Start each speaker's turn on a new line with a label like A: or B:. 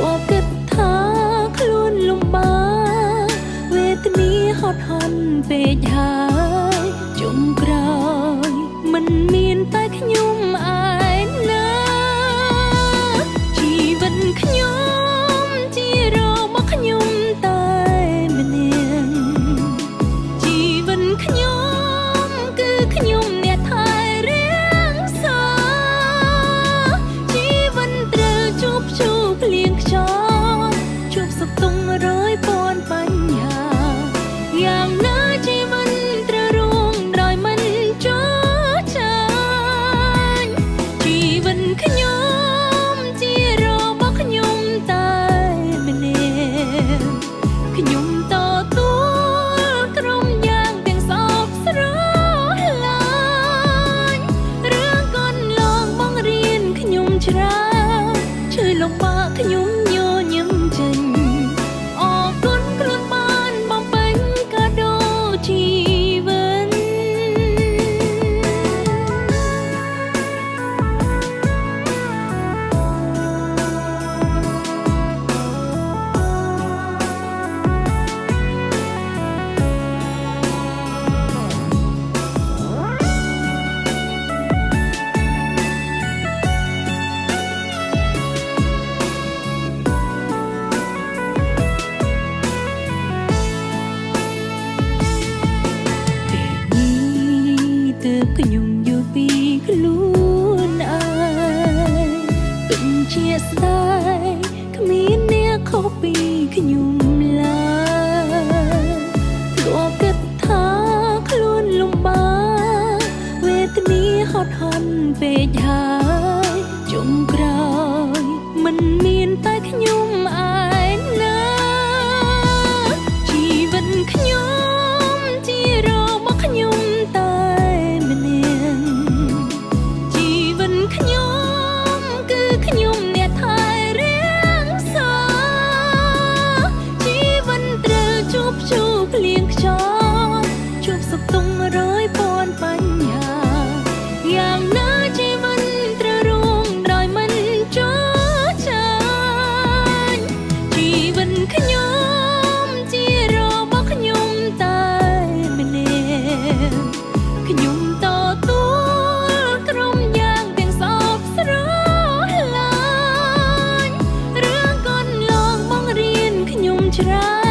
A: วគិតថាខ្លួនលំបាកវេទនាហត់ហន់ពេកហើយចុងក្រោយមិនមានតែខ្ញុំឯណាជីវិតខ្ញុំជារបស់ខ្ញុំតែម្នាក់ជីវិតខ្ញុំគឺខ្ញុំអ្នកថែរាងសាជីវិតត្រូវជួបភ្លៀងខ្យល់ជួបសុខទុក្ខរយពាន់បញ្ហាយ៉ាងណាជីវិតត្រូវរួងដោយមិនចោលចាញ់ជីវិតខ្ញុំជារបស់ខ្ញុំតែម្នាក់ខ្ញុំតទួលក្រុមយ៉ាងទាំងសោកស្រឡាញ់រឿងកូនលងបងរៀនខ្ញុំច្រើនឈឺលំបាកខ្ញុំញញឹមចេញអរគុណខ្លួនបានបំពេញកាដូជីវិតទើបខ្ញុំយល់ពីខ្លួនឯងពិតជាស្ដាយគ្មានអ្នកខុសពីខ្ញុំឡើយធ្លាប់គិតថាខ្លួនលំបាកវេទនាហត់ហន់ពេកហើយចុងក្រោយមិនមានតែខ្ញុំឯណាជីវិតខ្ញុំជារបស់ខ្ញុំតែខ្ញុំគឺខ្ញុំអ្នកថែរាងសាជីវិតត្រូវជួបភ្លៀងខ្យល់ជួបសុខទុក្ខរយពាន់បញ្ហាយ៉ាងណាជីវិតត្រូវរួងដោយមិនចោលចាញ់ជីវិតខ្ញុំជារបស់ខ្ញុំតែម្នាក់ខ្ញុំតទួលក្រុមយ៉ាងទាំងសោកស្រឡាញ់រឿងកូនលងបងរៀនខ្ញុំច្រើន